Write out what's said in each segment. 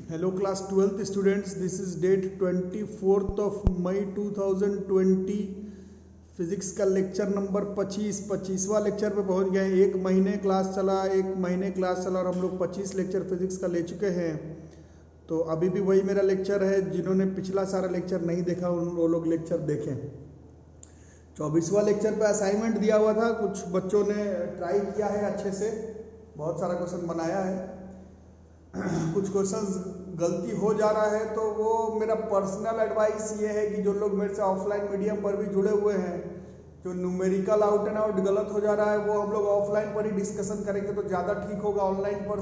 Hello class 12th students, this is date 24th of May 2020 physics का lecture number 25वां lecture पे पहुंच गए हैं। एक महीने क्लास चला और हम लोग 25 लेक्चर फिजिक्स का ले चुके हैं। तो अभी भी वही मेरा लेक्चर है, जिन्होंने पिछला सारा लेक्चर नहीं देखा वो लोग लेक्चर देखें। 24वां लेक्चर पे असाइनमेंट दिया हुआ था, कुछ बच्चों ने ट्राई किया है अच्छे से, बहुत सारा क्वेश्चन बनाया है। कुछ क्वेश्चंस गलती हो जा रहा है, तो वो मेरा पर्सनल एडवाइस ये है कि जो लोग मेरे से ऑफलाइन मीडियम पर भी जुड़े हुए हैं, जो न्यूमेरिकल आउट एंड आउट गलत हो जा रहा है वो हम लोग ऑफलाइन पर ही डिस्कशन करेंगे तो ज़्यादा ठीक होगा। ऑनलाइन पर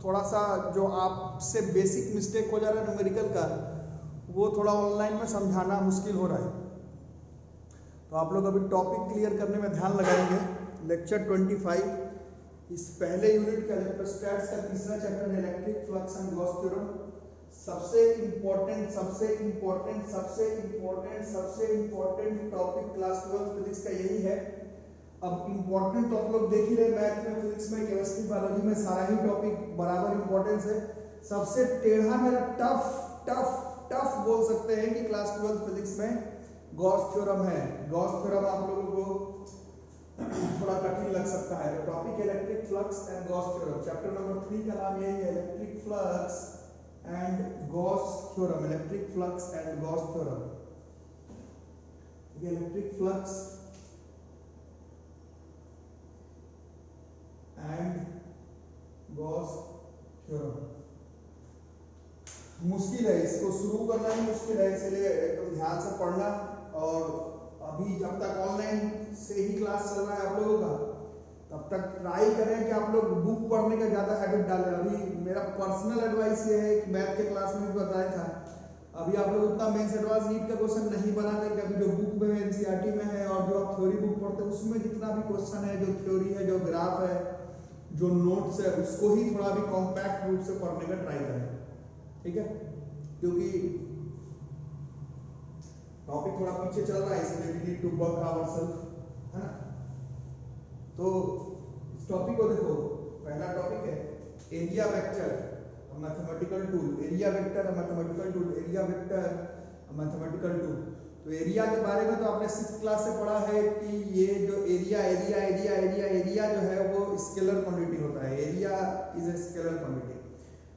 थोड़ा सा जो आपसे बेसिक मिस्टेक हो जा रहा है न्यूमेरिकल का, वो थोड़ा ऑनलाइन में समझाना मुश्किल हो रहा है। तो आप लोग अभी टॉपिक क्लियर करने में ध्यान लगाएंगे। लेक्चर 25 इस पहले यूनिट का इलेक्ट्रोस्टैटिक्स का तीसरा चैप्टर है electric flux and Gauss theorem. सबसे इंपॉर्टेंट टॉपिक क्लास 12 फिजिक्स का यही है। अब इंपॉर्टेंट तो आप लोग देख ही रहे, मैथ में, फिजिक्स में, केमिस्ट्री, बायोलॉजी में सारा ही टॉपिक बराबर इंपॉर्टेंस है। सबसे टेढ़ा मेरा टफ बोल सकते हैं कि क्लास 12 फिजिक्स में गॉस थ्योरम है। गॉस थ्योरम आप लोगों को थोड़ा कठिन लग सकता है। तो topic electric flux and Gauss theorem, chapter number 3 का नाम यही है, electric flux and Gauss theorem. Electric flux and Gauss theorem, electric flux and Gauss theorem. मुश्किल है, इसको शुरू करना ही मुश्किल है, इसलिए एकदम ध्यान से पढ़ना। और अभी जब तक ऑनलाइन से ही क्लास चल रहा है आप लोगों का, तब तक ट्राई करें कि आप लोग बुक पढ़ने का ज़्यादा हैबिट डालें। अभी मेरा पर्सनल एडवाइस ये है कि मैथ के क्लास में भी बताया था, अभी आप लोग उतना मेंस एडवांस नीट का क्वेश्चन नहीं बना करके अभी जो बुक में है, एनसीईआरटी में है, और जो आप थ्योरी बुक पढ़ते हैं उसमें जितना भी क्वेश्चन है, जो थ्योरी है, जो ग्राफ है, जो नोट्स है, उसको ही थोड़ा भी कॉम्पैक्ट रूप से पढ़ने का ट्राई करें, ठीक है? क्योंकि टॉपिक थोड़ा पीछे चल रहा है, इसलिए we need to work ourself, है ना? तो इस टॉपिक को देखो, पहला टॉपिक है area vector mathematical tool. Area vector mathematical tool, area vector mathematical tool. तो एरिया के बारे में तो आपने 6th क्लास से पढ़ा है कि ये जो एरिया जो है वो स्केलर क्वांटिटी होता है। Area is a scalar quantity.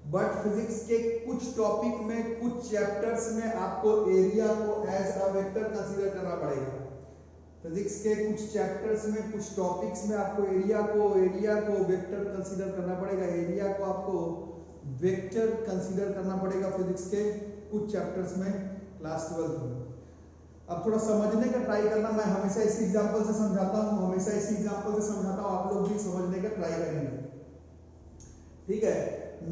But physics के कुछ टॉपिक में, कुछ चैप्टर्स में आपको एरिया को एज अ वेक्टर कंसीडर करना पड़ेगा। फिजिक्स के कुछ चैप्टर्स में, कुछ टॉपिक्स में आपको एरिया को वेक्टर कंसीडर करना पड़ेगा। एरिया को आपको वेक्टर कंसीडर करना पड़ेगा फिजिक्स के कुछ चैप्टर्स में क्लास 12 में। अब थोड़ा समझने का ट्राई करना, मैं हमेशा इसी एग्जांपल से समझाता हूँ, आप लोग भी समझने का ट्राई करेंगे, ठीक है?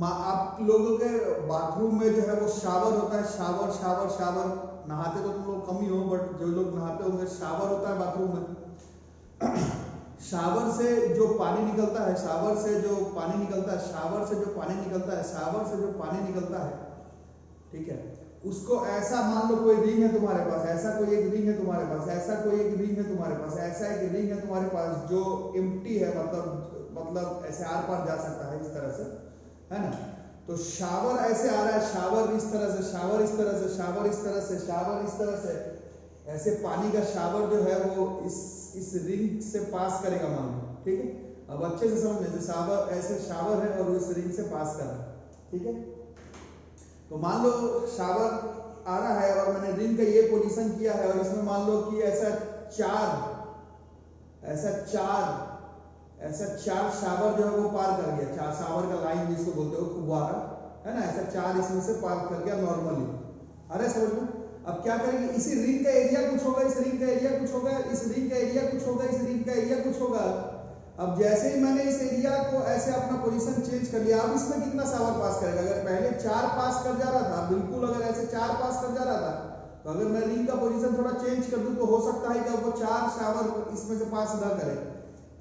आप लोगों के बाथरूम में जो है वो शावर होता है, शावर नहाते तो तुम लोग कम ही हो, बट जो लोग नहाते होंगे, शावर होता है बाथरूम में। शावर से जो पानी निकलता है, ठीक है, उसको ऐसा मान लो कोई रिंग है तुम्हारे पास, ऐसा कोई एक रिंग है तुम्हारे पास, जो एम्प्टी है, मतलब ऐसे आर पार जा सकता है, इस तरह से, है ना? तो शावर ऐसे आ रहा है, शावर इस तरह से, ऐसे पानी का शावर जो है वो इस रिंग से पास करेगा, मान लो, ठीक है? अब अच्छे से समझ लेते, शावर है और वो इस रिंग से पास कर रहा है, ठीक है? तो मान लो शावर आ रहा है और मैंने रिंग का ये पोजीशन किया है, और इसमें मान लो कि ऐसा चार शावर जो है वो पार कर गया। चार शावर का लाइन जिसको बोलते हो, फुव्वारा, है ना? ऐसा 4 इसमें से पार कर गया नॉर्मली। अरे समझ में? अब क्या करेंगे, इसी रिंग का एरिया कुछ होगा, इस रिंग का एरिया कुछ होगा। अब जैसे ही मैंने इस एरिया को ऐसे अपना पोजीशन चेंज कर लिया, अब इसमें कितना शावर पास करेगा? अगर पहले 4 पास कर जा रहा था, बिल्कुल अगर ऐसे 4 पास कर जा रहा था, तो अगर मैं रिंग का पोजीशन थोड़ा चेंज कर दूं तो हो सकता है कि वो 4 शावर इसमें से पास ना करे।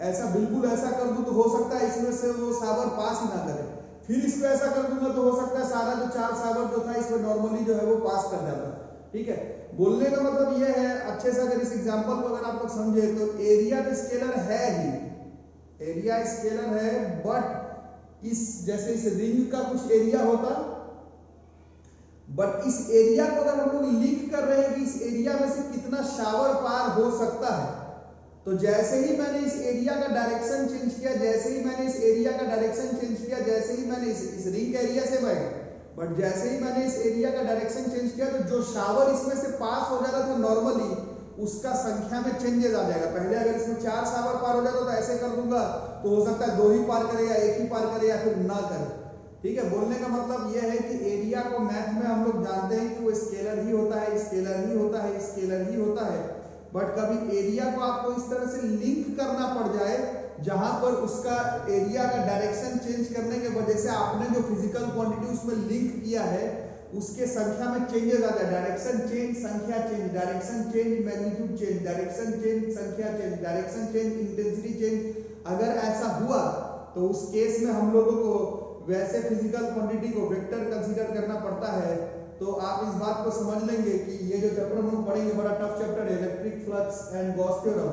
ऐसा बिल्कुल ऐसा कर दूं तो हो सकता है इसमें से वो शावर पास ही ना करे। फिर इसको ऐसा कर दूंगा तो हो सकता है सारा जो 4 शावर जो था इसमें नॉर्मली जो है वो पास कर जाता, ठीक है? बोलने का मतलब ये है, अच्छे से अगर इस एग्जांपल को अगर आप लोग समझे, तो एरिया तो स्केलर है ही, बट इस जैसे इस रिंग का कुछ एरिया होता, बट इस एरिया को अगर हम लोग लिंक कर रहे हैं कि इस एरिया में से कितना शावर पार हो सकता है, तो जैसे ही मैंने इस एरिया का डायरेक्शन चेंज किया, जैसे ही मैंने इस एरिया का डायरेक्शन चेंज किया, जैसे ही मैंने इस रिंग एरिया से बट जैसे ही मैंने इस एरिया का डायरेक्शन चेंज किया, तो जो शावर इसमें से पास हो जा रहा था नॉर्मली, उसका संख्या में चेंजेस आ जाएगा। पहले अगर इसमें 4 शावर पार हो जाता तो ऐसे कर दूंगा, तो हो सकता है 2 ही पार करे या 1 ही पार करे या फिर ना करे। ठीक है, बोलने का मतलब यह है कि एरिया को मैथ में हम लोग जानते हैं कि वो स्केलर ही होता है, स्केलर ही होता है, स्केलर ही होता है। बट कभी एरिया को आपको इस तरह से लिंक करना पड़ जाए जहां पर उसका एरिया का डायरेक्शन चेंज करने के वजह से आपने जो फिजिकल क्वांटिटी उसमें लिंक किया है उसके संख्या में चेंजेस आ जाए। डायरेक्शन चेंज, संख्या change, direction change, magnitude change, direction change, संख्या change, direction change, intensity change. अगर ऐसा हुआ तो उस केस में हम लोगों को वैसे फिजिकल क्वांटिटी को वेक्टर कंसीडर करना पड़ता है। तो आप इस बात को समझ लेंगे कि ये जो चैप्टर हम लोग पढ़ेंगे बड़ा टफ चैप्टर है, electric flux and Gauss theorem.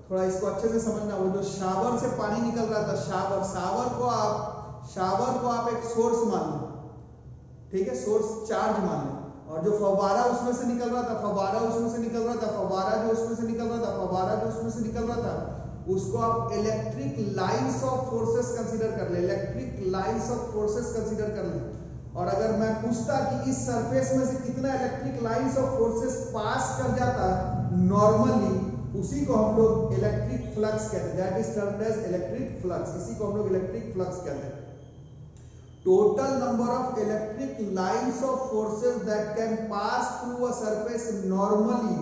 थोड़ा इसको अच्छे से समझना। वो जो शावर से पानी निकल रहा था, शावर को आप एक सोर्स मान लो, ठीक है, सोर्स चार्ज मान लो, और जो फव्वारा उसमें से निकल रहा था, फव्वारा जो उसमें से निकल रहा था, उसको आप electric lines of forces consider कर ले, electric lines of forces consider कर ले। और अगर मैं पूछता कि इस सरफेस में से कितना electric lines of forces pass कर जाता नॉर्मली, उसी को हम लोग इलेक्ट्रिक फ्लक्स कहते हैं, that is termed as electric flux. इसी को हम लोग इलेक्ट्रिक फ्लक्स कहते हैं। Total number of electric lines of forces that can pass through a surface normally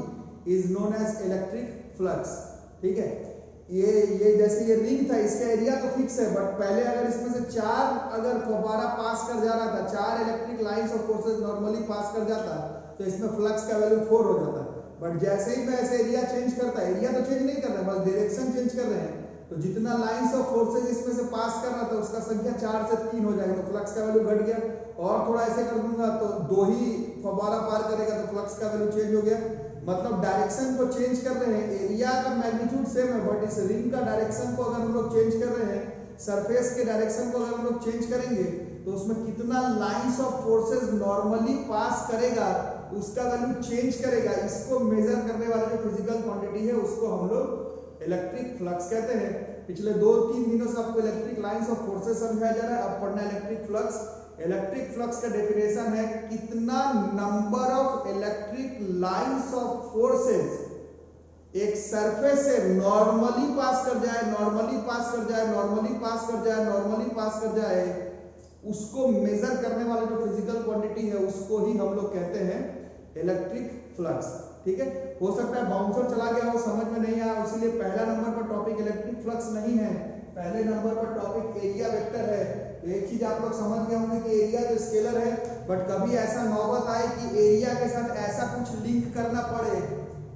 is known as electric flux. ठीक है, ये जैसे ये रिंग था, इसका एरिया तो फिक्स है, बट पहले अगर इसमें से 4 अगर फव्वारा पास कर जा रहा था, 4 electric lines of forces normally pass कर जाता, तो इसमें फ्लक्स का वैल्यू 4 हो जाता। बट जैसे ही मैं ऐसे एरिया चेंज करता, एरिया तो चेंज नहीं कर रहे हैं, बस डायरेक्शन चेंज कर रहे हैं, तो जितना लाइंस ऑफ फोर्सेस इसमें से पास कर रहा था उसका संख्या 4 से 3 हो जाएगा, तो फ्लक्स का वैल्यू घट गया। और थोड़ा ऐसे कर दूंगा तो 2 ही फव्वारा पार करेगा, तो फ्लक्स का वैल्यू चेंज हो गया। मतलब डायरेक्शन को चेंज कर रहे हैं, एरिया का मैग्नीट्यूड सेम है, बट इस रिंग का डायरेक्शन को अगर हम लोग चेंज कर रहे हैं, सरफेस के डायरेक्शन को अगर हम लोग चेंज करेंगे, तो उसमें कितना लाइंस ऑफ फोर्सेस नॉर्मली पास करेगा उसका वैल्यू चेंज करेगा। इसको मेजर करने वाला जो फिजिकल क्वांटिटी है उसको हम लोग इलेक्ट्रिक फ्लक्स कहते हैं। पिछले 2-3 दिनों से आपको इलेक्ट्रिक लाइंस ऑफ फोर्सेस समझाया जा रहा है, अब पढ़ना इलेक्ट्रिक फ्लक्स। इलेक्ट्रिक फ्लक्स का डेफिनेशन है कितना number of electric lines of forces एक सरफेस से नॉर्मली पास कर जाए, नॉर्मली पास कर जाए, नॉर्मली पास कर जाए, नॉर्मली पास कर जाए, उसको मेजर करने वाला जो फिजिकल क्वांटिटी है उसको ही हम लोग कहते हैं इलेक्ट्रिक फ्लक्स। ठीक है, हो सकता है बाउंसर चला गया हो, समझ में नहीं आया, इसलिए पहला नंबर पर टॉपिक इलेक्ट्रिक फ्लक्स नहीं है, पहले नंबर पर टॉपिक एरिया वेक्टर है। तो एक चीज आप लोग समझ गए होंगे कि एरिया तो स्केलर है, बट कभी ऐसा नौबत आए कि एरिया के साथ ऐसा कुछ लिंक करना पड़े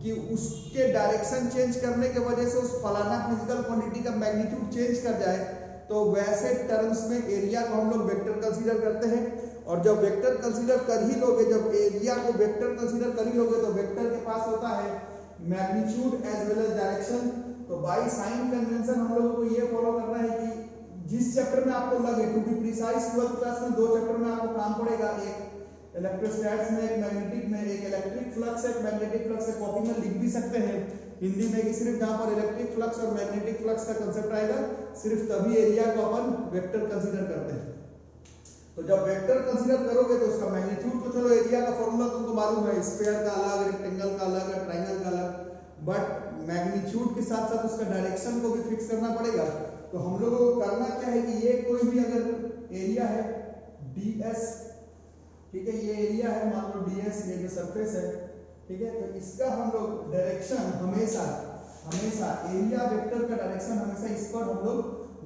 कि उसके डायरेक्शन चेंज करने के वजह से उस फलाना फिजिकल क्वांटिटी का मैग्नीट्यूड चेंज कर जाए, तो वैसे टर्म्स में एरिया को हम लोग वेक्टर कंसीडर करते हैं। और जब वेक्टर कंसीडर कर ही लोगे, जब एरिया को वेक्टर कंसीडर कर ही लोगे, तो वेक्टर के पास होता है magnitude as well as direction. तो बाय साइन कन्वेंशन हम लोगों को ये फॉलो करना है कि जिस चैप्टर में आपको लगे, to be precise 12th class में 2 चैप्टर में आपको काम पड़ेगा, एक इलेक्ट्रोस्टैटिक्स में, एक मैग्नेटिक में, एक इलेक्ट्रिक फ्लक्स, एक मैग्नेटिक फ्लक्स है। कॉपी में लिख भी सकते हैं हिंदी में कि सिर्फ जहां पर इलेक्ट्रिक फ्लक्स और मैग्नेटिक फ्लक्स का कांसेप्ट आएगा, सिर्फ तभी एरिया को अपन वेक्टर कंसीडर करते हैं। तो जब वेक्टर कंसीडर करोगे तो उसका मैग्नीट्यूड तो चलो एरिया का फॉर्मूला तुमको मालूम है, स्फीयर का अलग, रेक्टेंगल का अलग, ट्रायंगल का अलग, बट मैग्नीट्यूड के साथ साथ उसका डायरेक्शन को भी फिक्स करना पड़ेगा। तो हम लोगों को करना क्या है कि ये कोई भी अगर एरिया है ds, ठीक है, ये एरिया है, मान लो ds, ये जो सरफेस है, ठीक है, तो इसका हम लोग डायरेक्शन हमेशा एरिया वेक्टर का डायरेक्शन हमेशा इस पर हम लोग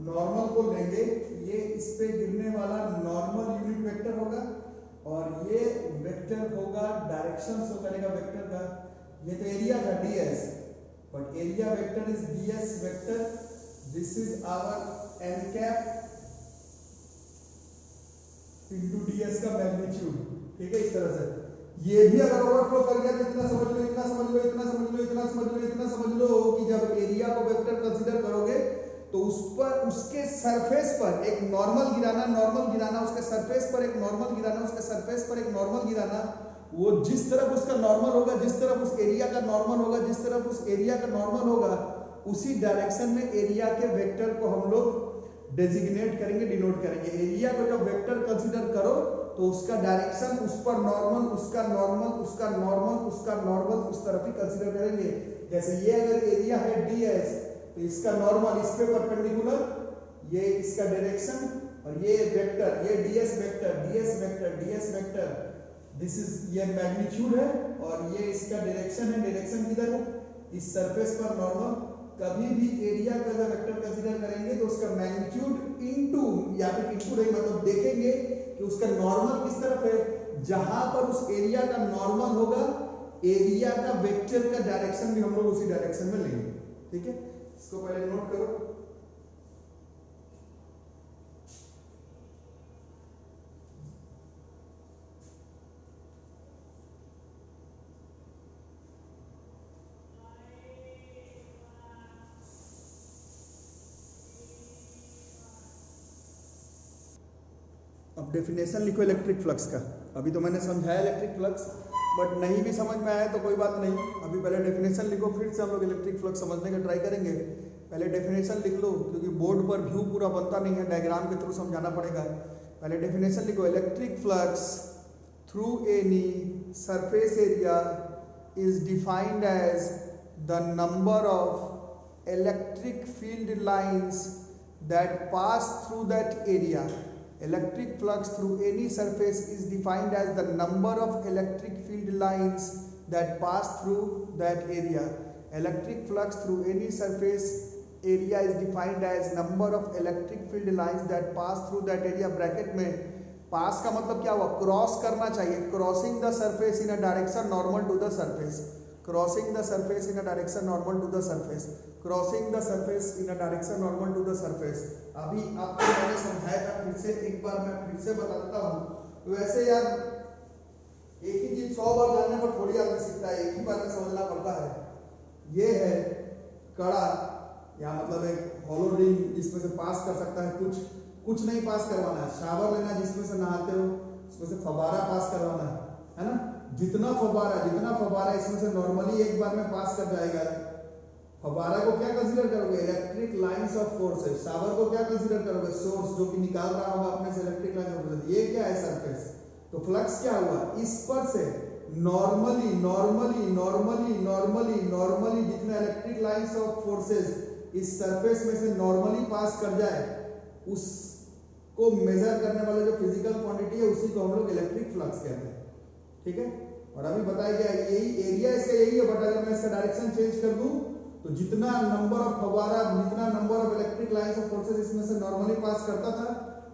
नॉर्मल को लेंगे। ये इस पे गिरने वाला नॉर्मल यूनिट वेक्टर होगा और ये वेक्टर होगा डायरेक्शन शो करेगा वेक्टर का। ये तो एरिया था ds, but area vector is ds vector, this is our n cap into ds का मैग्नीट्यूड। ठीक है, इस तरह से ये भी अगर ओवरफ्लो कर गया तो इतना समझ लो कि जब एरिया को वेक्टर कंसीडर करोगे तो उस पर उसके सरफेस पर एक नॉर्मल गिराना, उसके सरफेस पर एक नॉर्मल गिराना, उसके सरफेस पर एक नॉर्मल गिराना, वो जिस तरफ उसका नॉर्मल होगा, जिस तरफ उस एरिया का नॉर्मल होगा, जिस तरफ उस एरिया का नॉर्मल होगा, उसी डायरेक्शन में एरिया के वेक्टर को हम लोग डेजिग्नेट करेंगे, डिनोट करेंगे। एरिया को जब वेक्टर कंसीडर करो तो उसका डायरेक्शन, उस पर नॉर्मल, उसका नॉर्मल, उसका नॉर्मल, उसका नॉर्मल, उस तरफ ही कंसीडर करेंगे। जैसे ये अगर एरिया है ds, तो इसका नॉर्मल इस पे परपेंडिकुलर, ये इसका डायरेक्शन, और ये वेक्टर, ये ds vector, ds vector, ds vector, this is ये मैग्नीट्यूड है, और ये इसका डायरेक्शन है। डायरेक्शन किधर है? इस सरफेस पर नॉर्मल। कभी भी एरिया का जब वेक्टर कंसीडर करेंगे तो उसका मैग्नीट्यूड इनटू, या फिर इनटू नहीं, मतलब देखेंगे कि उसका नॉर्मल किस तरफ है। जहां पर उस एरिया का नॉर्मल होगा, एरिया का वेक्टर का डायरेक्शन भी हम लोग उसी डायरेक्शन में लेंगे। ठीक है, इसको पहले नोट करो। अब डेफिनेशन लिखो इलेक्ट्रिक फ्लक्स का। अभी तो मैंने समझाया इलेक्ट्रिक फ्लक्स, बट नहीं भी समझ में आया तो कोई बात नहीं, अभी पहले डेफिनेशन लिखो, फिर से हम लोग इलेक्ट्रिक फ्लक्स समझने का ट्राई करेंगे। पहले डेफिनेशन लिख लो, क्योंकि बोर्ड पर व्यू पूरा बनता नहीं है, डायग्राम के थ्रू समझाना पड़ेगा। पहले डेफिनेशन लिखो, electric flux through any surface area is defined as the number of electric field lines that pass through that area. Electric flux through any surface is defined as the number of electric field lines that pass through that area. Electric flux through any surface area is defined as number of electric field lines that pass through that area. Bracket में pass का मतलब क्या हुआ? Cross करना चाहिए। Crossing the surface in a direction normal to the surface. Crossing the surface in a direction normal to the surface. Crossing the surface in a direction normal to the surface. अभी आपको मैंने समझाया था, फिर से एक बार मैं फिर से बताता हूँ। तो वैसे यार एक ही चीज 100 बार जानने पर थोड़ी आदमी सीखता है, एक ही बार में समझना पड़ता है। ये है कड़ा, या मतलब एक हॉलो रिंग, जिसमें से पास कर सकता है कुछ नहीं पास करवाना है। शावर लेना जिसमें से नहाते हो, उसमें से फव्वारा पास करवाना है ना। जितना फव्वारा इसमें से नॉर्मली एक बार में पास कर जाएगा। फव्वारा को क्या कंसीडर करोगे? Electric lines of forces. Shower को क्या कंसीडर करोगे? सोर्स, जो कि निकाल रहा होगा अपने से इलेक्ट्रिक लाइंस ऑफ फोर्सेस। ये क्या है? सरफेस। तो फ्लक्स क्या हुआ? इस पर से नॉर्मली जितना इलेक्ट्रिक लाइंस ऑफ फोर्सेस इस सरफेस में से नॉर्मली पास कर जाए, उसको मेजर करने वाला जो फिजिकल क्वांटिटी है, उसी को हम लोग इलेक्ट्रिक फ्लक्स कहते हैं। ठीक है, और अभी बताया गया यही एरिया इसका यही है, बट अगर मैं इसका डायरेक्शन चेंज कर दूं तो जितना नंबर ऑफ फव्वारा, जितना number of electric lines of forces इसमें से नॉर्मली पास करता था,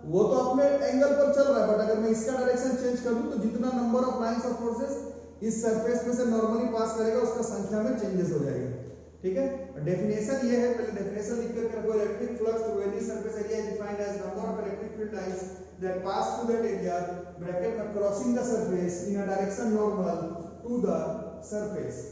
वो तो अपने एंगल पर चल रहा है, बट अगर मैं इसका डायरेक्शन चेंज कर दूं तो जितना number of lines of forces इस सरफेस में से नॉर्मली पास करेगा, उसका संख्या में चेंजेस हो जाएगा। ठीक है, डेफिनेशन ये है, पहले डेफिनेशन लिख कर रखो। Electric flux through any surface area is defined as number of electric field lines that pass through that area, bracket में crossing the surface in a direction normal to the surface.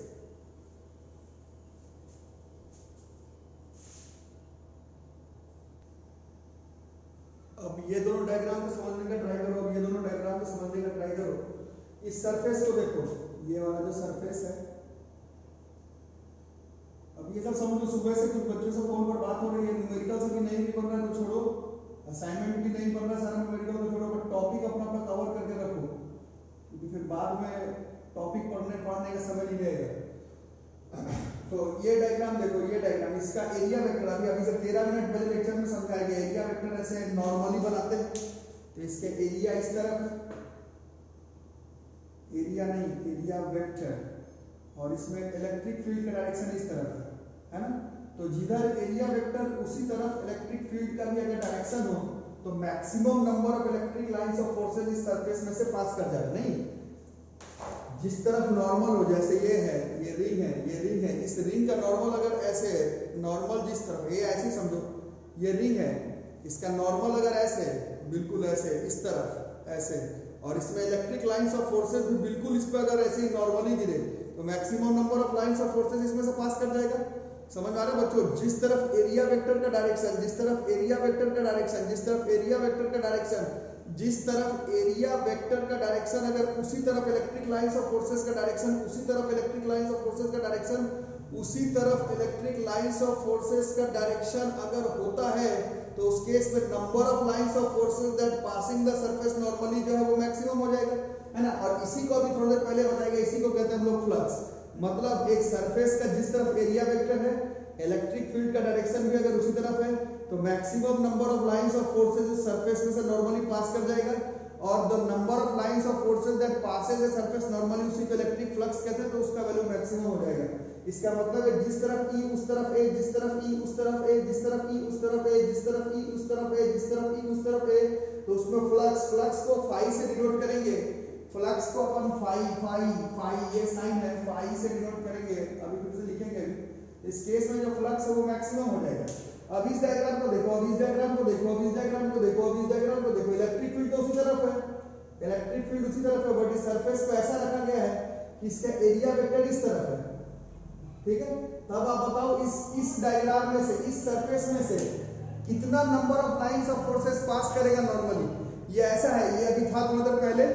अब ये दोनों diagram को समझने का try करो। अब ये दोनों डायग्राम को समझने का ट्राई करो। इस सरफेस को देखो, ये वाला जो सरफेस है, अब ये सब समझो। सुबह से कुछ बच्चों से फोन पर बात हो रही है, न्यूमेरिकल से भी नहीं भी बन रहा है तो छोड़ो, असाइनमेंट भी नहीं बन रहा सारा न्यूमेरिकल तो छोड़ो, बट टॉपिक अपना कवर करके रखो, क्योंकि फिर बाद में टॉपिक पढ़ने का समय नहीं रहेगा। तो ये डायग्राम देखो, ये डायग्राम, इसका एरिया वेक्टर अभी से 13 मिनट पहले लेक्चर में समझाया गया। एरिया वेक्टर ऐसे नॉर्मली बनाते हैं, तो इसके एरिया इस तरफ, एरिया नहीं, एरिया वेक्टर, और इसमें इलेक्ट्रिक फील्ड का डायरेक्शन इस तरफ है ना। तो जिधर एरिया वेक्टर उसी तरफ इलेक्ट्रिक फील्ड का भी अगर डायरेक्शन हो, तो maximum number of electric lines of forces इस सरफेस में से पास कर जाएगा। नहीं, जिस तरफ नॉर्मल हो, जैसे ये है, ये रिंग है, ये रिंग है, इस रिंग का नॉर्मल अगर ऐसे है, नॉर्मल जिस तरफ, ये ऐसे समझो, ये रिंग है, इसका नॉर्मल अगर ऐसे है, बिल्कुल ऐसे, इस तरफ ऐसे, और इसमें इलेक्ट्रिक लाइंस ऑफ फोर्सेस भी बिल्कुल इस पर अगर ऐसे ही नॉर्मली गिरे, तो maximum number of lines of forces इसमें से पास कर जाएगा। समझ में आ रहा है बच्चों? जिस तरफ एरिया वेक्टर का डायरेक्शन, जिस तरफ एरिया वेक्टर का डायरेक्शन, जिस तरफ एरिया वेक्टर का डायरेक्शन, जिस तरफ एरिया वेक्टर का डायरेक्शन, अगर उसी तरफ इलेक्ट्रिक लाइंस ऑफ फोर्सेस का डायरेक्शन, उसी तरफ इलेक्ट्रिक लाइंस ऑफ फोर्सेस का डायरेक्शन, उसी तरफ इलेक्ट्रिक लाइंस ऑफ फोर्सेस का डायरेक्शन अगर होता है तो उस केस में number of lines of forces that passing the surface normally जो है वो मैक्सिमम हो जाएगा, है ना। और इसी को अभी थोड़ी देर पहले बताएगा, इसी को कहते हैं हम लोग फ्लक्स। मतलब एक सरफेस का जिस तरफ एरिया वेक्टर है, इलेक्ट्रिक फील्ड का डायरेक्शन भी अगर उसी तरफ है तो maximum number of lines of forces इस सरफेस में से नॉर्मली पास कर जाएगा, और the number of lines of forces that passes a surface normally उसी को इलेक्ट्रिक फ्लक्स कहते हैं, तो उसका वैल्यू मैक्सिमम हो जाएगा। इसका मतलब है जिस तरफ E उस तरफ A, जिस तरफ E उस तरफ A, जिस तरफ E उस तरफ A, जिस तरफ E उस तरफ A, जिस तरफ E उस तरफ A, तो उसमें फ्लक्स को फाई से डिनोट करेंगे। फ्लक्स को अपन फाई ये साइन है, फाई से डिनोट करेंगे। अभी फिर से लिखेंगे। इस केस में जो फ्लक्स है वो मैक्सिमम हो जाएगा। अब इस डायग्राम को देखो, अब इस डायग्राम को देखो, अब इस डायग्राम को देखो, अब इस डायग्राम को देखो। इलेक्ट्रिक फील्ड तो उसी तरफ है, इलेक्ट्रिक फील्ड उसी तरफ है, बट इस सरफेस को ऐसा रखा गया है कि इसका एरिया वेक्टर इस तरफ है, ठीक है। तब आप बताओ इस डायग्राम में से, इस सरफेस में से कितना number of lines of forces pass करेगा नॉर्मली। ये ऐसा है, ये अभी था थोड़ी देर पहले,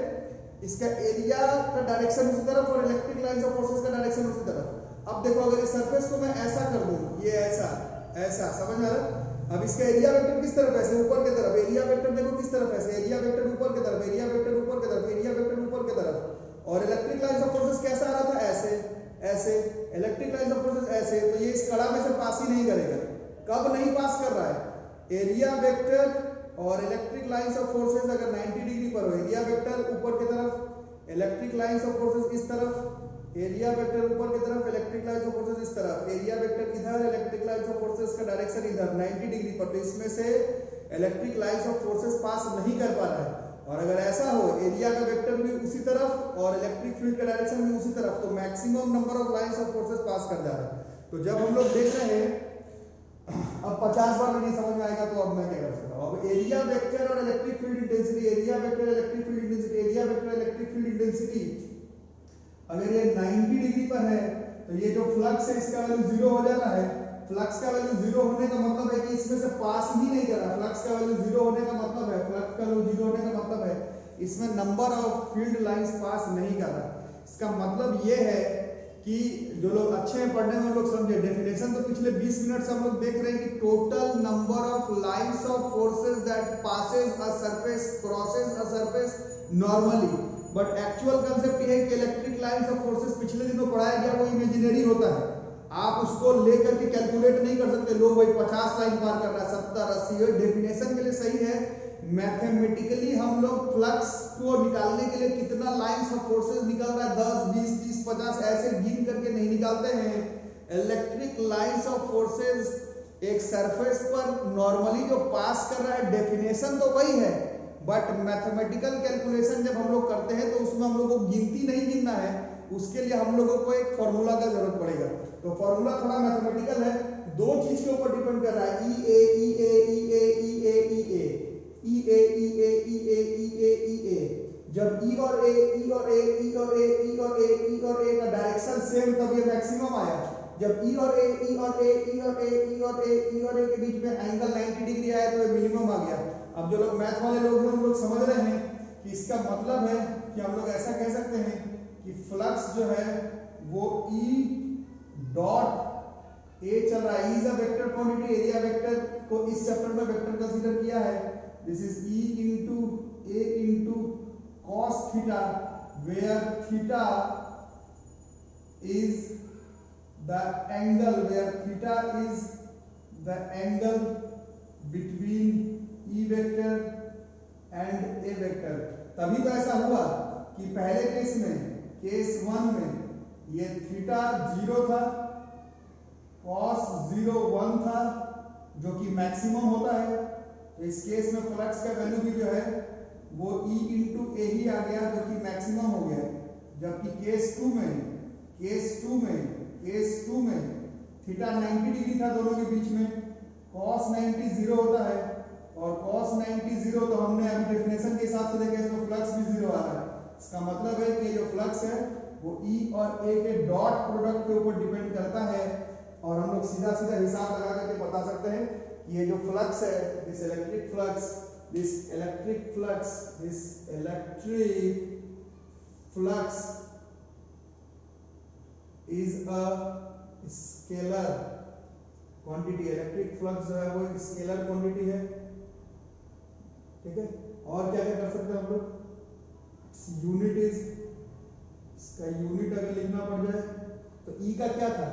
इसका एरिया का डायरेक्शन उसी तरफ और इलेक्ट्रिक लाइंस ऑफ फोर्सेस का डायरेक्शन उसी तरफ। अब देखो अगर इस सरफेस को मैं ऐसा कर दूं, ये ऐसा समझ में आ रहा है। अब इसका एरिया वेक्टर किस तरफ है, ऐसे ऊपर की तरफ। एरिया वेक्टर देखो किस तरफ है, ऐसे एरिया वेक्टर ऊपर की तरफ, एरिया वेक्टर ऊपर की तरफ, एरिया वेक्टर ऊपर की तरफ। और इलेक्ट्रिक लाइंस ऑफ फोर्सेस कैसा आ रहा था, ऐसे इलेक्ट्रिक लाइंस ऑफ फोर्सेस ऐसे। तो ये इस कड़ा में से पास ही नहीं करेगा। कब नहीं पास कर रहा है, एरिया वेक्टर और इलेक्ट्रिक लाइंस ऑफ फोर्सेस अगर 90 डिग्री पर हो, एरिया वेक्टर ऊपर की तरफ, इलेक्ट्रिक लाइंस ऑफ फोर्सेस इस तरफ, एरिया वेक्टर ऊपर की तरफ, इलेक्ट्रिक लाइंस ऑफ फोर्सेस इस तरफ, एरिया वेक्टर इधर, इलेक्ट्रिक लाइंस ऑफ फोर्सेस का डायरेक्शन इधर 90 डिग्री पर। तो इसमें से इलेक्ट्रिक लाइंस ऑफ फोर्सेस पास नहीं कर पा रहा है। और अगर ऐसा हो, एरिया का वेक्टर भी उसी तरफ और इलेक्ट्रिक फील्ड का डायरेक्शन भी उसी तरफ, तो maximum number of lines of forces pass कर जा रहा है। तो जब हम लोग देख रहे हैं, अब 50 बार नहीं समझ में आएगा तो अब मैं क्या कर सकता हूं। अब एरिया वेक्टर और electric field intensity, area vector electric field intensity, area vector electric field intensity अगर ये 90 डिग्री पर है तो ये जो फ्लक्स है इसका वैल्यू 0 हो जाना है। फ्लक्स का वैल्यू 0 होने का मतलब है कि इसमें से पास ही नहीं कर रहा। फ्लक्स का वैल्यू 0 होने का मतलब है, फ्लक्स का वैल्यू 0 होने का मतलब है इसमें number of field lines pass नहीं कर रहा। इसका मतलब ये है कि जो लोग अच्छे हैं पढ़ने में, लोग समझे। डेफिनेशन तो पिछले 20 मिनट से हम लोग देख रहे हैं कि total number of lines of forces that passes a surface, crosses a surface normally. But actual concept ये है कि इलेक्ट्रिक लाइंस ऑफ फोर्सेस पिछले दिनों पढ़ाया गया वो इमेजिनरी होता है। आप उसको लेकर के कैलकुलेट नहीं कर सकते। लोग भाई 50 लाइन पार कर रहा है, 70 80, डेफिनेशन के लिए सही है। मैथमेटिकली हम लोग फ्लक्स को निकालने के लिए कितना लाइंस ऑफ फोर्सेस निकल रहा है, 10 20 30 50 ऐसे गिन करके नहीं निकालते हैं। इलेक्ट्रिक लाइंस ऑफ फोर्सेस एक सरफेस पर नॉर्मली जो पास कर रहा है, डेफिनेशन तो वही है, बट मैथमेटिकल कैलकुलेशन जब हम लोग करते हैं तो उसमें हम लोग को गिनती नहीं गिनना है। उसके लिए हम लोगों को एक फॉर्मूला का जरूरत पड़ेगा। तो फॉर्मूला थोड़ा मैथमेटिकल है, दो चीज के ऊपर डिपेंड कर रहा है, ई ए ई ए ई ए ई ए ई ए ई ए ई ए ई ए ई ए ई ए। जब ई और ए ई और ए ई और ए ई और ए ई और ए का डायरेक्शन सेम तब ये मैक्सिमम आया। जब ई और ए ई और ए ई और ए ई और ए ई और ए के बीच में एंगल 90 डिग्री आया तो ये मिनिमम आ गया। अब जो लोग मैथ वाले लोग हैं, लोग समझ रहे हैं कि इसका मतलब है कि हम लोग ऐसा कह सकते हैं कि फ्लक्स जो है वो ई डॉट ए चल रहा है। E is a vector quantity, area vector को इस चैप्टर में वेक्टर कंसीडर किया है। This is E into A into cos theta, where theta is the angle, where theta is the angle between E vector and A vector। तभी तो ऐसा हुआ कि पहले केस में, केस 1 में ये थीटा 0 था, cos 0 1 था, जो कि मैक्सिमम होता है। तो इस केस में फ्लक्स का वैल्यू भी जो है वो E इंटू ए ही आ गया, जो कि मैक्सिमम हो गया। जबकि केस 2 में थीटा 90 डिग्री था दोनों के बीच में, cos 90 0 होता है, और cos 90 0 तो हमने अभी डेफिनेशन के हिसाब से देखा, इसमें फ्लक्स भी 0 आ रहा है। इसका मतलब है कि जो फ्लक्स है वो E और A के डॉट प्रोडक्ट के ऊपर डिपेंड करता है। और हम लोग सीधा सीधा हिसाब लगा करके बता सकते हैं कि ये जो फ्लक्स है, this electric flux is a scalar quantity. Electric flux जो है वो एक स्केलर क्वांटिटी है, ठीक है। और क्या क्या कर सकते हैं हम लोग, यूनिट इज, इसका यूनिट अगर लिखना पड़ जाए तो ई का क्या था,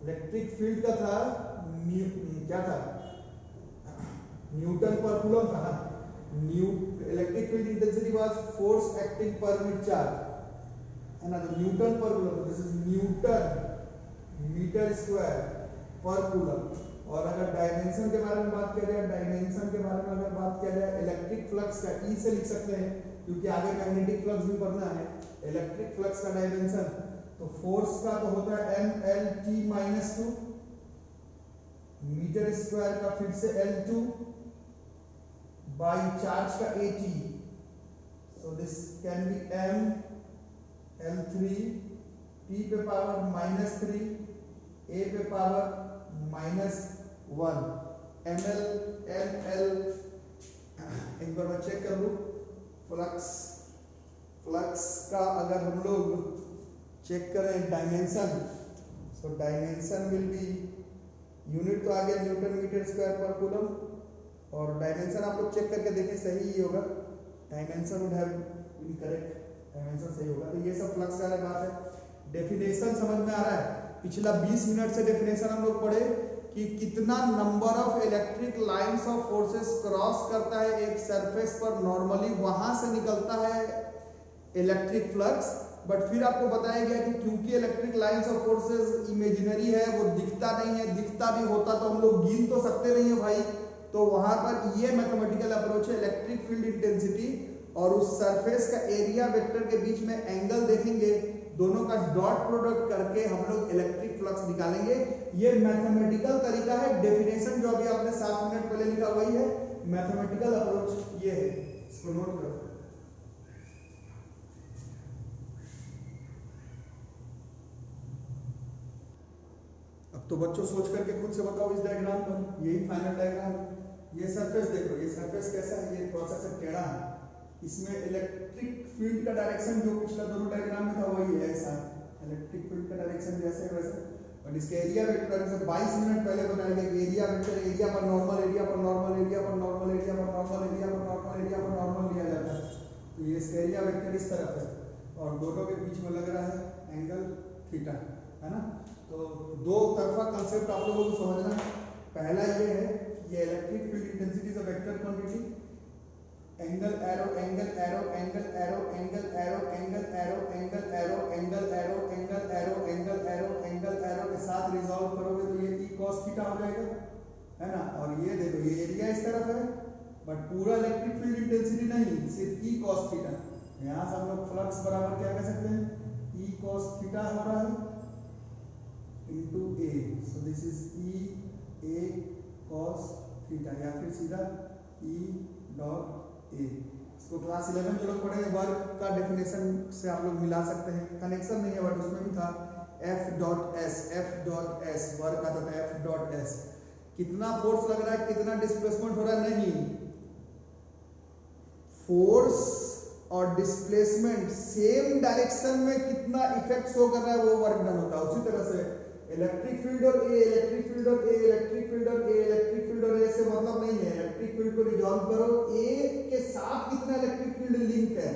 इलेक्ट्रिक फील्ड का था क्या था, न्यूटन पर कूलम था ना। Electric field intensity was force acting per unit charge है ना, तो newton per coulomb, this is newton meter square per coulomb. और अगर डायमेंशन के बारे में बात किया जाए, डायमेंशन के बारे में अगर बात किया जाए इलेक्ट्रिक फ्लक्स का ई से लिख सकते हैं, क्योंकि आगे मैग्नेटिक फ्लक्स भी पढ़ना है। इलेक्ट्रिक फ्लक्स का डायमेंशन तो फोर्स का तो होता है mlt-2 मीटर स्क्वायर का फिर से L2 बाई चार्ज का at, so this can be m L3 t पे पावर -3 a पे पावर -1 ml ml। एक बार मैं चेक कर लूं फ्लक्स का अगर हम लोग चेक करें dimension, so dimension will be, unit तो आ गया newton meter square per coulomb, और डायमेंशन आप लोग चेक करके देखें सही ही होगा, dimension would have been correct, dimension सही होगा। तो ये सब फ्लक्स का बात है। डेफिनेशन समझ में आ रहा है, पिछला 20 मिनट से डेफिनेशन हम लोग पढ़े कि कितना number of electric lines of forces cross करता है एक सरफेस पर नॉर्मली, वहां से निकलता है इलेक्ट्रिक फ्लक्स। बट फिर आपको बताया गया कि क्योंकि electric lines of forces imaginary है, वो दिखता नहीं है, दिखता भी होता तो हम लोग गिन तो सकते नहीं है भाई, तो वहां पर ये मैथमेटिकल अप्रोच है इलेक्ट्रिक फील्ड इंटेंसिटी और उस सरफेस का एरिया वेक्टर के बीच में एंगल देखेंगे, दोनों का डॉट प्रोडक्ट करके हम लोग इलेक्ट्रिक फ्लक्स निकालेंगे। ये मैथमेटिकल तरीका है। डेफिनेशन जो अभी आपने 7 मिनट पहले लिखा वही है, मैथमेटिकल अप्रोच ये है, इसको नोट करो। अब तो बच्चों सोच करके खुद से बताओ इस डायग्राम पर, यही फाइनल डायग्राम। ये सरफेस देखो, ये सरफेस कैसा है, ये थोड़ा सा टेढ़ा है, इसमें इलेक्ट्रिक फील्ड का डायरेक्शन जो पिछला दोनों डायग्राम में था वही है, ऐसा इलेक्ट्रिक फील्ड का डायरेक्शन जैसे है वैसे। और इसके एरिया वेक्टर से 22 मिनट पहले बताया गया कि एरिया वेक्टर एरिया पर नॉर्मल, एरिया पर नॉर्मल, एरिया पर नॉर्मल, एरिया पर नॉर्मल, एरिया पर नॉर्मल, एरिया पर नॉर्मल लिया जाता है। तो ये इसका एरिया वेक्टर इस तरफ है और दोनों के बीच में लग रहा है एंगल थीटा, है ना। तो दो तरफा कंसेप्ट आप लोगों को समझना है। पहला ये है, ये electric field intensity is a vector quantity, angle arrow angle arrow angle arrow angle arrow angle arrow angle arrow angle arrow angle arrow angle arrow angle arrow के साथ रिजॉल्व करोगे तो ये e cos थीटा हो जाएगा, है ना। और ये देखो, ये एरिया इस तरफ है बट पूरा इलेक्ट्रिक फील्ड इंटेंसिटी नहीं, सिर्फ e cos थीटा। यहाँ से हम लोग फ्लक्स बराबर क्या कह सकते हैं, e cos थीटा हो रहा है into a, so this is e a cos theta, या फिर सीधा e डॉट ए। इसको क्लास 11 जो लोग पढ़े वर्क का डेफिनेशन से आप लोग मिला सकते हैं, कनेक्शन नहीं है बट उसमें भी था F डॉट एस वर्क आता था F डॉट एस। कितना फोर्स लग रहा है, कितना डिस्प्लेसमेंट हो रहा है, नहीं, फोर्स और डिस्प्लेसमेंट सेम डायरेक्शन में कितना इफेक्ट शो कर रहा है वो वर्क डन होता है। उसी तरह से इलेक्ट्रिक फील्ड और ए, इलेक्ट्रिक फील्ड और ए, इलेक्ट्रिक फील्ड और ए, इलेक्ट्रिक फील्ड और ए से मतलब नहीं है। इलेक्ट्रिक फील्ड को रिजॉल्व करो, ए के साथ कितना इलेक्ट्रिक फील्ड लिंक है,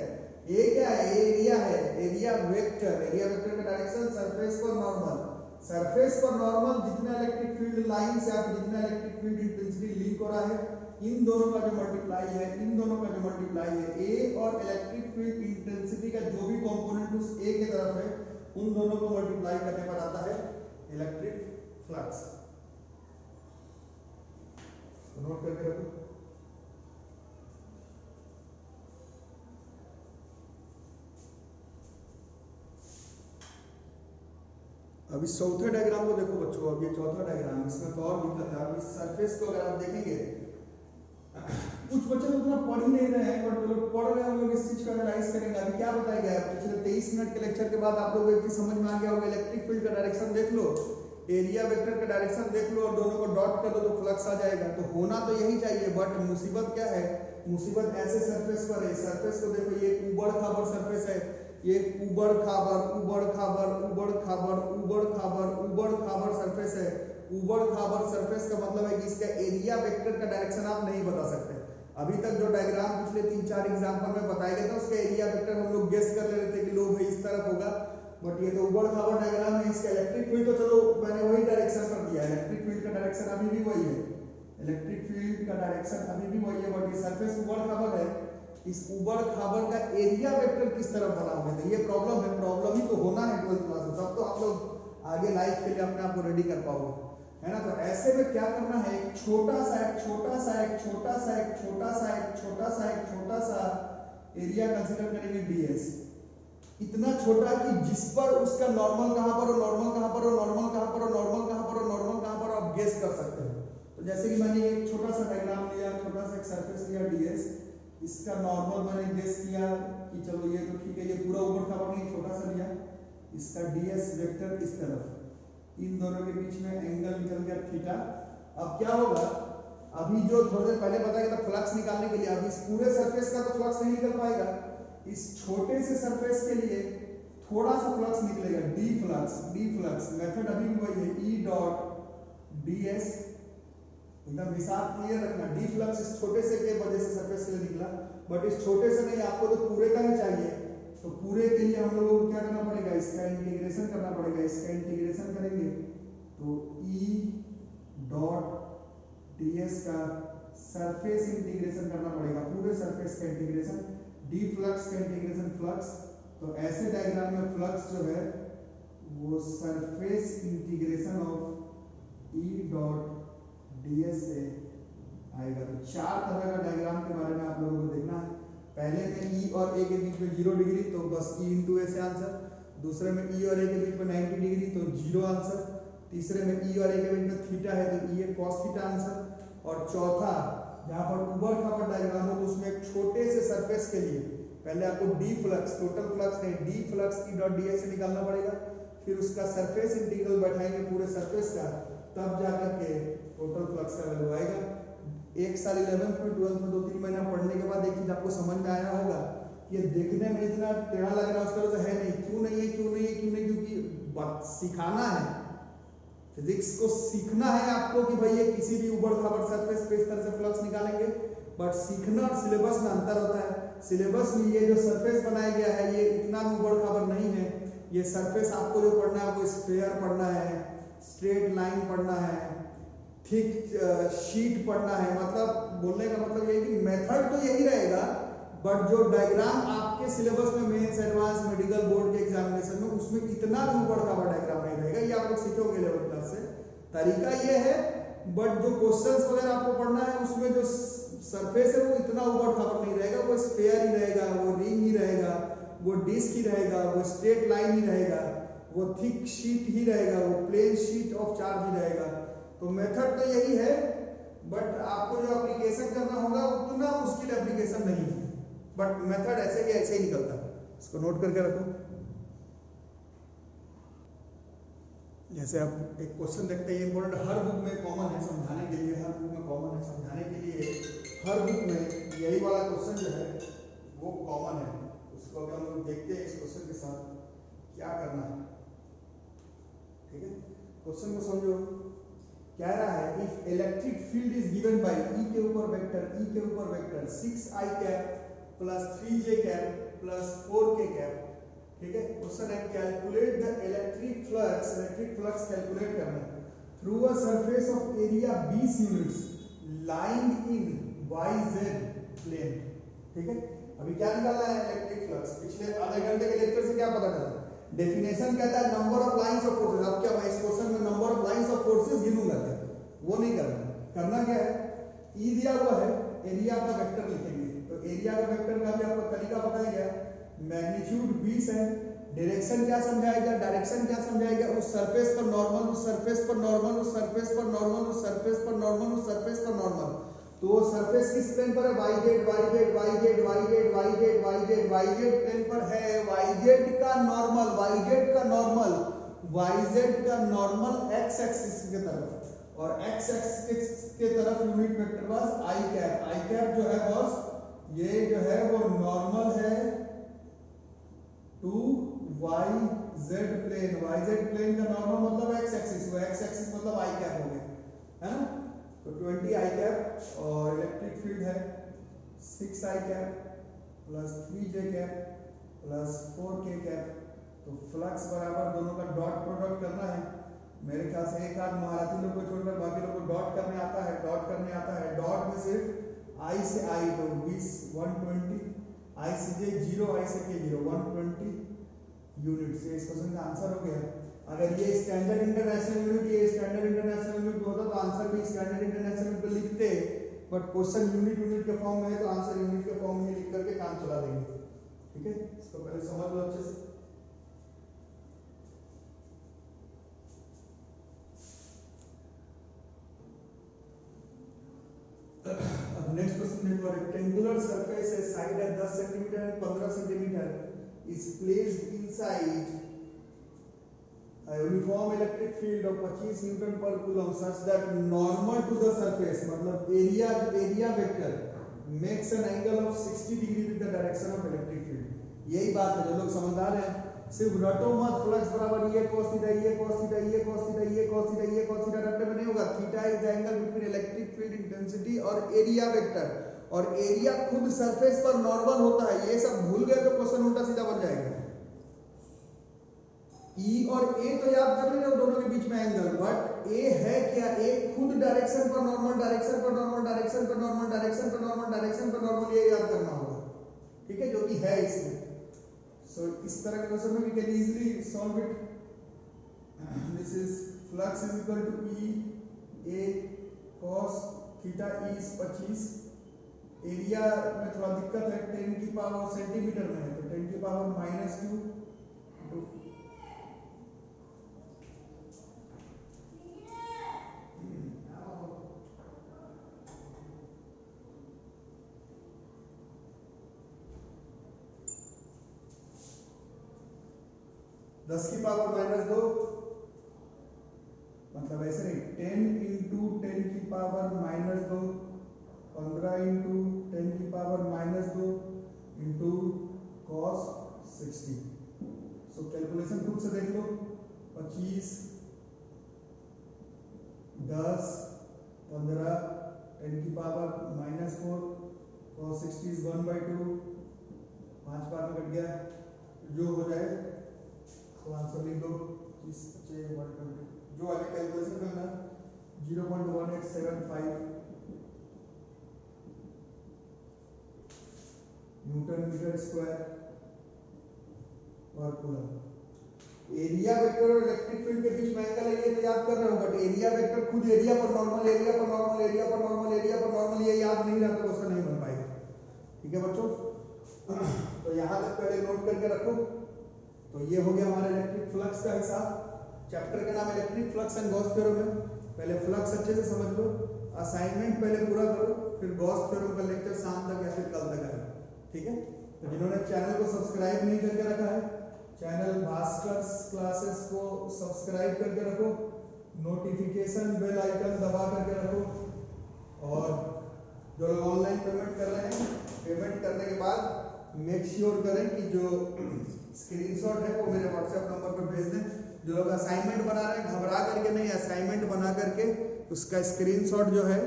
ए क्या है, एरिया है, एरिया वेक्टर, एरिया वेक्टर का डायरेक्शन सरफेस पर नॉर्मल, सरफेस पर नॉर्मल जितना इलेक्ट्रिक फील्ड लाइन से आप जितना इलेक्ट्रिक फील्ड इंटेंसिटी लिंक हो रहा है, इन दोनों का जो मल्टीप्लाई है, इन दोनों का जो मल्टीप्लाई है, ए और इलेक्ट्रिक फील्ड इंटेंसिटी का जो भी कंपोनेंट उस ए की तरफ है, उन दोनों को मल्टीप्लाई करने पर आता है इलेक्ट्रिक फ्लक्स। नोट करके रखो। अब इस चौथे डायग्राम को देखो बच्चों, अब ये चौथा डायग्राम, इसमें तो और दिक्कत है। अब इस सरफेस को अगर आप देखेंगे, कुछ बच्चे तो उतना पढ़ ही नहीं रहे हैं बट जो लोग पढ़ रहे हैं हम लोग इस चीज को एनालाइज करेंगे। अभी क्या बताया गया है, पिछले 23 मिनट के लेक्चर के बाद आप लोगों को एक चीज समझ में आ गया होगा, इलेक्ट्रिक फील्ड का डायरेक्शन देख लो, एरिया वेक्टर का डायरेक्शन देख लो और दोनों को डॉट कर दो तो फ्लक्स आ जाएगा। तो होना तो यही चाहिए, बट मुसीबत क्या है, मुसीबत ऐसे सरफेस पर है, सरफेस को देखो ये उबड़ खाबड़ सरफेस है, ये उबड़ खाबड़ उबड़ खाबड़ उबड़ खाबड़ उबड़ खाबड़ उबड़ खाबड़ सरफेस है। उबड़ खाबड़ सरफेस का मतलब है कि इसका एरिया वेक्टर का डायरेक्शन आप नहीं बता सकते। अभी तक जो डायग्राम पिछले 3-4 एग्जांपल में बताया गया था उसका एरिया वेक्टर हम लोग गेस कर ले रहे थे कि लो भाई इस तरफ होगा, बट ये तो उबड़ खाबड़ डायग्राम है। इसका इलेक्ट्रिक फील्ड तो चलो मैंने वही डायरेक्शन पर दिया है, इलेक्ट्रिक फील्ड का डायरेक्शन अभी भी वही है, इलेक्ट्रिक फील्ड का डायरेक्शन अभी भी वही है, बट ये सरफेस उबड़ खाबड़ है। इस उबड़ खाबड़ का एरिया वेक्टर किस तरफ बनाओगे, तो ये प्रॉब्लम है, प्रॉब्लम ही तो होना है 12th क्लास में, तब तो आप लोग आगे लाइफ के लिए अपने आप को रेडी कर पाओगे, है ना। तो ऐसे में क्या करना है, एक छोटा सा एक छोटा सा एक छोटा सा एक छोटा सा एक छोटा सा एक छोटा सा एरिया कंसीडर करेंगे ds, इतना छोटा कि जिस पर उसका नॉर्मल कहां पर हो, नॉर्मल कहां पर हो, नॉर्मल कहां पर हो, नॉर्मल कहां पर हो, नॉर्मल कहां पर हो, आप गेस कर सकते हो। तो जैसे कि मैंने एक छोटा सा डायग्राम लिया, छोटा सा एक सरफेस लिया ds, इसका नॉर्मल मैंने गेस किया कि चलो ये तो ठीक है, ये पूरा ऊपर खाबर नहीं, छोटा सा लिया, इसका ds वेक्टर इस तरफ, इन दोनों के बीच में एंगल निकल गया थीटा। अब क्या होगा, अभी जो थोड़ी देर पहले बताया था फ्लक्स निकालने के लिए, अब इस पूरे सरफेस का तो फ्लक्स नहीं निकल पाएगा, इस छोटे से सरफेस के लिए थोड़ा सा फ्लक्स निकलेगा, डी फ्लक्स मेथड अभी भी वही है, ई डॉट ds, एकदम हिसाब क्लियर रखना, डी फ्लक्स इस छोटे से के वजह से सरफेस के लिए निकला, बट इस छोटे से नहीं, आपको तो पूरे का ही चाहिए। तो पूरे के लिए हम लोगों को क्या करना पड़ेगा, इसका इंटीग्रेशन करना पड़ेगा, इसका इंटीग्रेशन करेंगे तो ई डॉट ds का सरफेस इंटीग्रेशन करना पड़ेगा, पूरे सरफेस का इंटीग्रेशन, डी फ्लक्स का इंटीग्रेशन फ्लक्स। तो ऐसे डायग्राम में फ्लक्स जो है वो surface integration of E dot ds से आएगा। तो 4 तरह का डायग्राम के बारे में आप लोगों को देखना है। पहले में ई और ए के बीच में 0 डिग्री, तो बस ई इंटू ए से आंसर। दूसरे में ई और ए के बीच में 90 डिग्री, तो 0 आंसर। तीसरे में ई और ए के बीच में थीटा है, तो ई ए कॉस थीटा आंसर। और चौथा, जहां पर उबड़ खाबड़ डायग्राम हो तो उसमें एक छोटे से सरफेस के लिए पहले आपको डी फ्लक्स, टोटल फ्लक्स नहीं, D flux E dot ds से निकालना पड़ेगा, फिर उसका सरफेस इंटीग्रल बैठाएंगे पूरे सरफेस का, तब जाकर के टोटल फ्लक्स का वैल्यू आएगा। एक साल 11th में 12th में 2-3 महीना पढ़ने के बाद एक चीज आपको समझ में आया होगा, ये देखने में इतना टेढ़ा लग रहा है, उस तरह से है नहीं। क्यों नहीं है, क्यों नहीं है, क्यों नहीं, क्योंकि सिखाना है, फिजिक्स को सीखना है आपको कि भाई ये किसी भी उबड़ खाबड़ सरफेस पे इस तरह से फ्लक्स निकालेंगे, बट सीखना और सिलेबस में अंतर होता है। सिलेबस में ये जो सरफेस बनाया गया है ये इतना भी उबड़ खाबड़ नहीं है, ये सरफेस आपको जो पढ़ना है वो स्फीयर पढ़ना है, स्ट्रेट लाइन पढ़ना है, थिक शीट पढ़ना है। मतलब बोलने का मतलब ये है कि मेथड तो यही रहेगा, बट जो डायग्राम आपके सिलेबस में मेंस, एडवांस, मेडिकल बोर्ड के एग्जामिनेशन में उसमें इतना भी उबड़ खाबड़ डायग्राम नहीं रहेगा, ये आप लोग सीखोगे 11th क्लास से। तरीका ये है, बट जो क्वेश्चंस वगैरह आपको पढ़ना है उसमें जो सरफेस है वो इतना उबड़ खाबड़ नहीं रहेगा, वो स्फीयर ही रहेगा, वो रिंग ही रहेगा, वो डिस्क ही रहेगा, वो स्ट्रेट लाइन ही रहेगा, वो थिक शीट ही रहेगा, वो प्लेन शीट ऑफ चार्ज ही रहेगा। तो मेथड तो यही है, बट आपको जो एप्लीकेशन करना होगा उतना मुश्किल एप्लीकेशन नहीं है, बट मेथड ऐसे के ऐसे ही निकलता है। इसको नोट करके रखो। जैसे आप एक क्वेश्चन देखते हैं, इंपॉर्टेंट, हर बुक में कॉमन है समझाने के लिए, हर बुक में कॉमन है समझाने के लिए, हर बुक में यही वाला क्वेश्चन जो है वो कॉमन है। उसको अगर हम लोग देखते हैं इस क्वेश्चन के साथ क्या करना है, ठीक है। क्वेश्चन को समझो, कह रहा है if electric field is given by E के ऊपर vector 6i cap plus 3j cap plus 4k cap, ठीक है। क्वेश्चन है calculate the electric flux calculate करना through a surface of area 20 units lying in yz plane, ठीक है। अभी क्या निकालना है, इलेक्ट्रिक फ्लक्स। पिछले आधे घंटे के लेक्चर से क्या पता चला, डेफिनेशन कहता है number of lines of forces. अब क्या मैं इस क्वेश्चन में number of lines of forces गिनूंगा क्या, वो नहीं करना क्या है, ई दिया हुआ है, एरिया का वेक्टर लिखेंगे। तो एरिया का वेक्टर का भी आपको तरीका बताया गया, मैग्नीट्यूड 20 है, डायरेक्शन क्या समझाएगा, डायरेक्शन क्या समझाएगा, उस सरफेस पर नॉर्मल, उस सरफेस पर नॉर्मल, उस सरफेस पर नॉर्मल, उस सरफेस पर नॉर्मल, उस सरफेस पर नॉर्मल। तो वो सरफेस किस प्लेन पर है, yz प्लेन पर है, yz का नॉर्मल YZ का नॉर्मल x एक्सिस की तरफ और x एक्सिस के तरफ यूनिट वेक्टर बस i कैप। i कैप जो है बस ये जो है वो नॉर्मल है to YZ plane. YZ plane का नॉर्मल मतलब x एक्सिस, वो x एक्सिस मतलब i कैप हो गया, है ना। तो 20 i कैप और इलेक्ट्रिक फील्ड है 6 i cap plus 3 j cap plus 4 k cap. तो फ्लक्स बराबर दोनों का डॉट प्रोडक्ट करना है। मेरे ख्याल से एक आध महारथी लोग को छोड़कर बाकी लोग को डॉट करने आता है, डॉट करने आता है। डॉट में सिर्फ i से i तो 20 120, i से j 0, i से k 0 120 यूनिट से इस क्वेश्चन का आंसर हो गया। अगर ये स्टैंडर्ड इंटरनेशनल यूनिट, ये स्टैंडर्ड इंटरनेशनल यूनिट होता तो आंसर भी स्टैंडर्ड इंटरनेशनल पे लिखते, बट क्वेश्चन यूनिट के फॉर्म में है तो आंसर यूनिट के फॉर्म में लिख करके काम चला देंगे। ठीक है, इसको पहले समझ लो अच्छे से। अब नेक्स्ट क्वेश्चन देखो, रेक्टेंगुलर सरफेस है, साइड है 10 centimetre and 15 centimetre is placed inside a uniform electric field of 25 Newton per coulomb such that normal to the surface मतलब area vector makes an angle of 60 degree with the direction of electric field। यही बात है, जो लोग समझदार हैं सिर्फ रटो मत, फ्लक्स बराबर ये cos थीटा, ये cos थीटा, ये cos थीटा, ये cos थीटा, ये cos थीटा रटने में नहीं होगा। Theta is the angle between electric field intensity और एरिया वेक्टर, और एरिया खुद सरफेस पर नॉर्मल होता है। ये सब भूल गए तो क्वेश्चन उल्टा सीधा बन जाएगा। E और A तो याद कर लेना दोनों के बीच में एंगल, बट A है क्या, A खुद डायरेक्शन पर नॉर्मल, डायरेक्शन पर नॉर्मल, डायरेक्शन पर नॉर्मल, डायरेक्शन पर नॉर्मल, डायरेक्शन पर नॉर्मल, ये याद करना होगा। ठीक है, जो कि है इसमें। सो इस तरह के क्वेश्चन में we can easily solve it. This is flux is equal to E A cos theta is 25। Area में थोड़ा दिक्कत है, 10 की पावर सेंटीमीटर में है तो 10 की पावर -2 10 की पावर -2 मतलब ऐसे नहीं, 10 इंटू 10 की पावर -2, 15 इंटू 10 की power -2 into cos 60। So calculation खुद से देख लो, 25 10 15 10 की पावर -4 cos 60 इज 1/2, 5 बार में कट गया, जो हो जाए तो आंसर लिख दो। 25 120 जो आगे कैलकुलेशन करना 0.1875 Newton meter square per coulomb. Area vector और इलेक्ट्रिक फील्ड के बीच में एंगल है, ये तो याद कर रहे हो, बट एरिया वेक्टर खुद एरिया पर नॉर्मल, एरिया पर नॉर्मल, एरिया पर नॉर्मल, एरिया पर नॉर्मल, ये याद नहीं रहता तो क्वेश्चन नहीं बन पाएगा। ठीक है बच्चों, तो यहां तक पहले नोट करके रखो। तो ये हो गया हमारा इलेक्ट्रिक फ्लक्स का हिसाब। चैप्टर का नाम electric flux and Gauss theorem है। पहले फ्लक्स अच्छे से समझ लो, असाइनमेंट पहले पूरा करो, फिर गॉस थ्योरम का लेक्चर शाम तक या फिर कल तक आएगा। ठीक है, तो जिन्होंने चैनल को सब्सक्राइब नहीं करके रखा है, चैनल भास्कर क्लासेस को सब्सक्राइब करके रखो, नोटिफिकेशन बेल आइकन दबा करके रखो, और जो लोग ऑनलाइन पेमेंट कर रहे हैं, पेमेंट करने के बाद मेक श्योर करें कि जो स्क्रीनशॉट है वो मेरे व्हाट्सएप नंबर पर भेज दें। जो लोग असाइनमेंट बना रहे हैं घबरा करके नहीं, असाइनमेंट बना करके उसका स्क्रीनशॉट जो है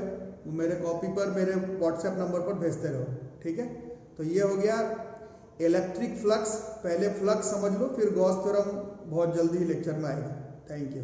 वो मेरे कॉपी पर मेरे व्हाट्सएप नंबर पर भेजते रहो। ठीक है, तो ये हो गया इलेक्ट्रिक फ्लक्स। पहले फ्लक्स समझ लो, फिर गॉस थ्योरम बहुत जल्दी लेक्चर में आएगा। Thank you.